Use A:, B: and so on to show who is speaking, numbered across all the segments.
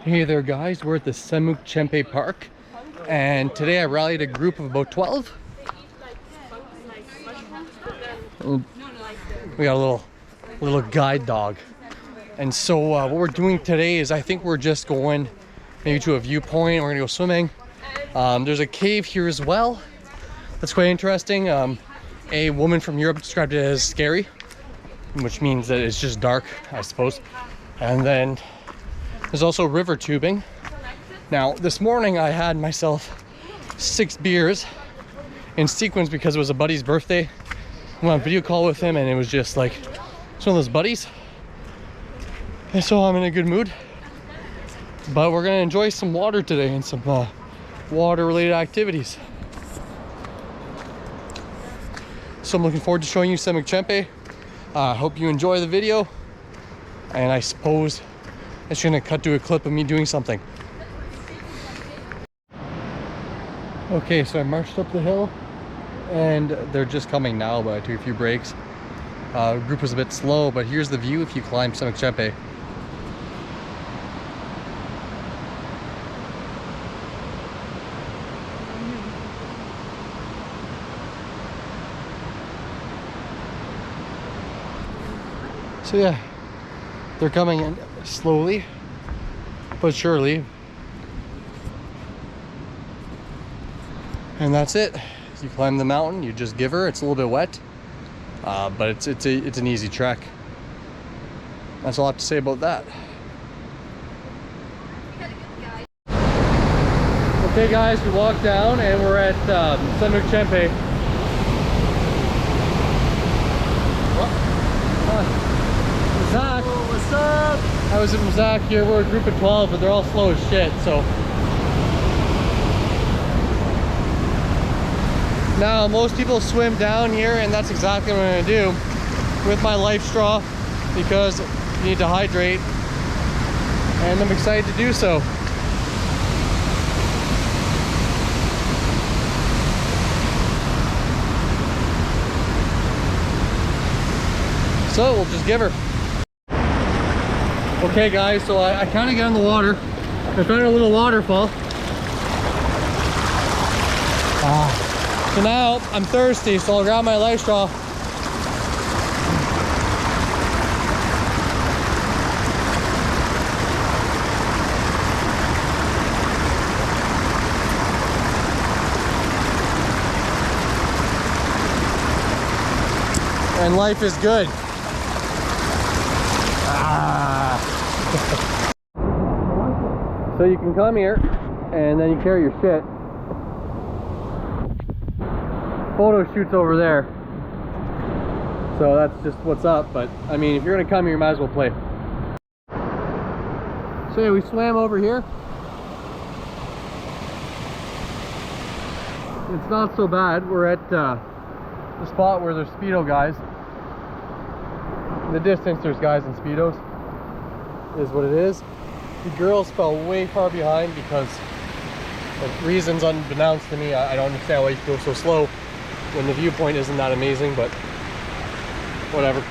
A: Hey there guys, we're at the Semuc Champey Park and today I rallied a group of about 12. We got a little guide dog. And so what we're doing today is I think we're just going maybe to a viewpoint. We're gonna go swimming. There's a cave here as well. That's quite interesting. A woman from Europe described it as scary, which means that it's just dark, I suppose. And then there's also river tubing. Now, this morning I had myself 6 beers in sequence because it was a buddy's birthday. I went on a video call with him and it was just like, it's one of those buddies. And so I'm in a good mood. But we're gonna enjoy some water today and some water related activities. So I'm looking forward to showing you Semuc Champey. Hope you enjoy the video. And I suppose it's gonna cut to a clip of me doing something. Okay, so I marched up the hill and they're just coming now, but I took a few breaks. The group was a bit slow, but here's the view if you climb Semuc Champey. So yeah, they're coming in slowly but surely, and that's it. You climb the mountain, you just give her. It's a little bit wet, but it's an easy trek. That's all I have to say about that. Okay guys, we walked down and we're at Semuc Champey. Zach. Oh, what's up? I was with Zach here. We're a group of 12, but they're all slow as shit, so. Now, most people swim down here, and that's exactly what I'm gonna do with my life straw because you need to hydrate, and I'm excited to do so. So we'll just give her. Okay guys, so I kind of got in the water. I found a little waterfall. So now I'm thirsty, so I'll grab my life straw. And life is good. So you can come here and then you carry your shit. Photo shoots over there. So that's just what's up, but I mean if you're gonna come here you might as well play. So yeah, we swam over here. It's not so bad. We're at the spot where there's Speedo guys. In the distance there's guys in Speedos. Is what it is. The girls fell way far behind because of reasons unbeknownst to me. I don't understand why you go so slow when the viewpoint isn't that amazing, but whatever.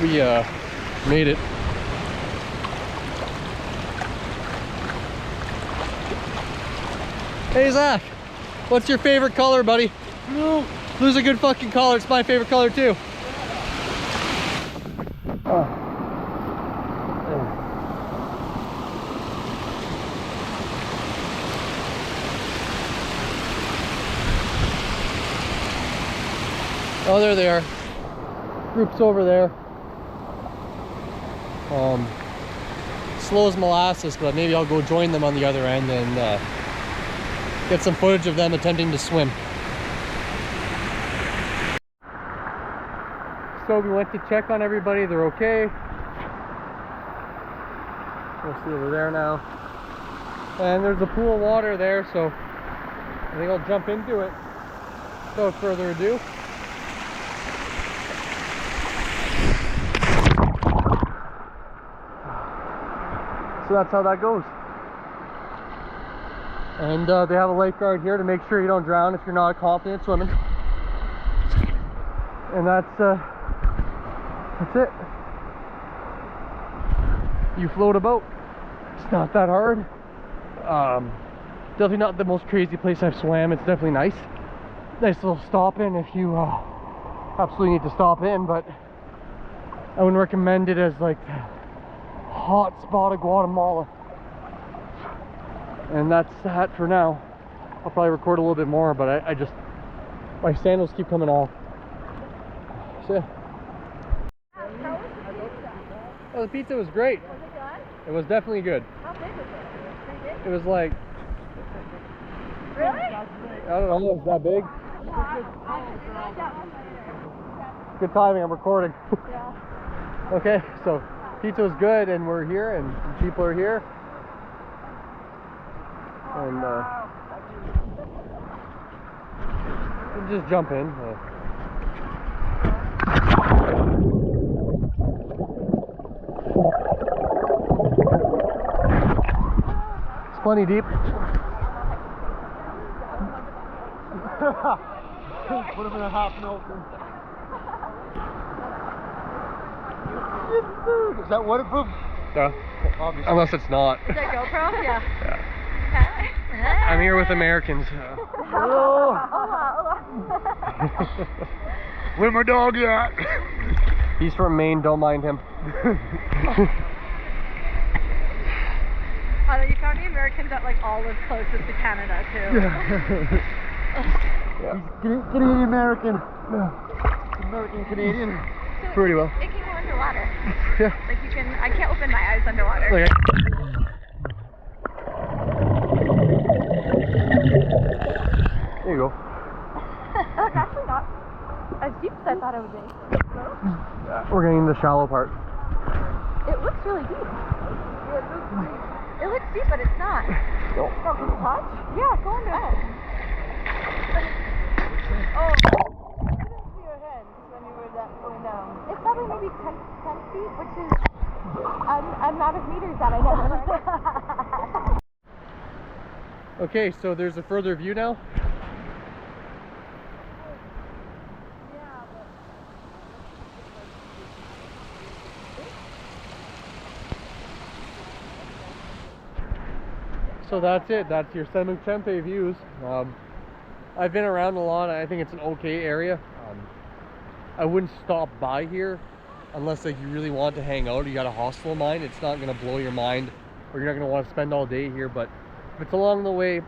A: We made it. Hey Zach, what's your favorite color, buddy? Blue. Blue's a good fucking color. It's my favorite color too. Oh, there they are. Group's over there. Slow as molasses, but maybe I'll go join them on the other end and get some footage of them attempting to swim. So we went to check on everybody. They're okay. We'll see over there now. And there's a pool of water there, so I think I'll jump into it without further ado. So that's how that goes. And they have a lifeguard here to make sure you don't drown if you're not confident swimming. And that's it. You float a boat. It's not that hard. Definitely not the most crazy place I've swam. It's definitely nice. Nice little stop in if you absolutely need to stop in, but I wouldn't recommend it as like the hot spot of Guatemala. And that's that for now. I'll probably record a little bit more, but I just, my sandals keep coming off. So yeah. Oh, the pizza was great.
B: Was it good?
A: It was definitely good.
B: How big was it? Pretty big?
A: It was like,
B: Really?
A: I don't know, it was that big. Good timing, I'm recording.
B: Yeah.
A: Okay, so pizza was good and we're here and people are here. And we'll just jump in. It's plenty deep.
C: Would have been a half milk. Is that waterproof?
A: Yeah.
C: Obviously.
A: Unless it's not.
B: Is that GoPro? Yeah. Okay.
A: I'm here with Americans.
C: Hello.
B: Hola,
C: Where my dog at?
A: He's from Maine, don't mind him.
B: Oh, you found the Americans that like all live closest to Canada too.
A: Yeah.
C: Canadian American. American Canadian.
B: So
A: Pretty well.
B: it can go underwater.
A: Yeah.
B: Like you can, I can't open my eyes underwater.
A: Okay. There you go.
B: It's actually not as deep as I thought it would be.
A: We're getting the shallow part.
B: It looks really deep. It looks deep, but it's not.
A: No.
B: Oh, can you touch? Yeah, go under. Oh. I couldn't see your hands when you were going down. It's probably maybe 10 feet, which is an amount of meters that I never heard.
A: Okay, so there's a further view now. So that's it. That's your Semuc Champey views. I've been around a lot. I think it's an okay area. I wouldn't stop by here unless like you really want to hang out or you got a hostel in mind. It's not going to blow your mind or you're not going to want to spend all day here. But if it's along the way,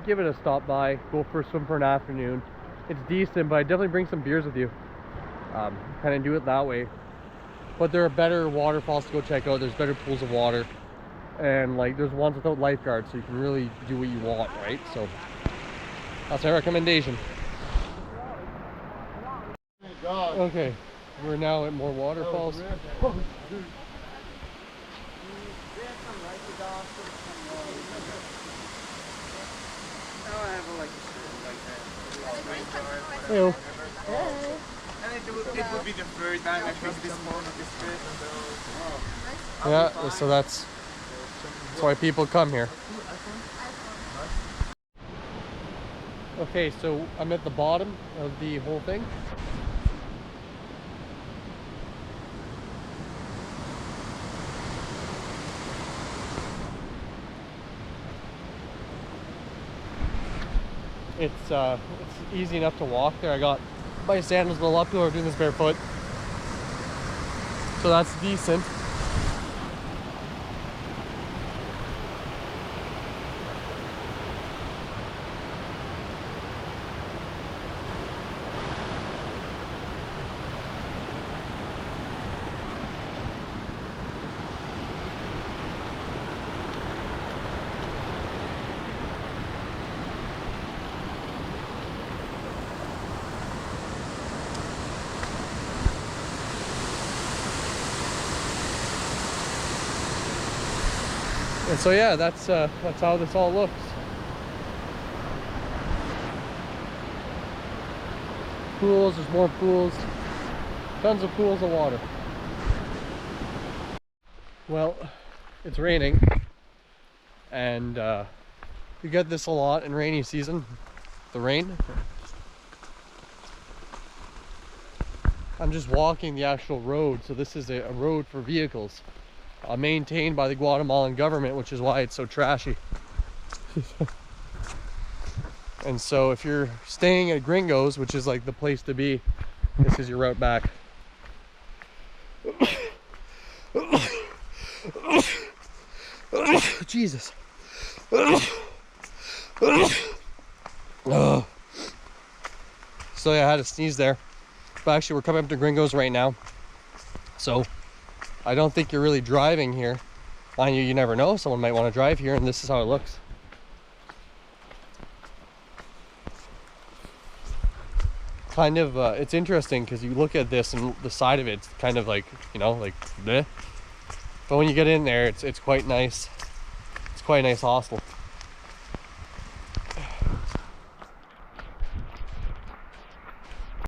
A: give it a stop by. Go for a swim for an afternoon. It's decent, but I definitely bring some beers with you. Kind of do it that way. But there are better waterfalls to go check out. There's better pools of water. And like there's ones without lifeguards, so you can really do what you want, right? So that's my recommendation. Okay, we're now at more waterfalls. Hey-o.
D: It would be the third time I think this morning this trip.
A: Yeah, so that's why people come here. Okay, so I'm at the bottom of the whole thing. It's easy enough to walk there. I got my sandals, but a lot of people are doing this barefoot, so that's decent. And so yeah, that's how this all looks. Pools, there's more pools, tons of pools of water. Well, it's raining, and you get this a lot in rainy season, the rain. I'm just walking the actual road, so this is a road for vehicles. maintained by the Guatemalan government, which is why it's so trashy. And so if you're staying at Gringos, which is like the place to be, this is your route back. Jesus. So yeah, I had to sneeze there. But actually we're coming up to Gringos right now. So I don't think you're really driving here. Mind you, you never know. Someone might want to drive here, and this is how it looks. Kind of, it's interesting because you look at this and the side of it's kind of like, you know, like bleh. But when you get in there, it's quite nice. It's quite a nice hostel.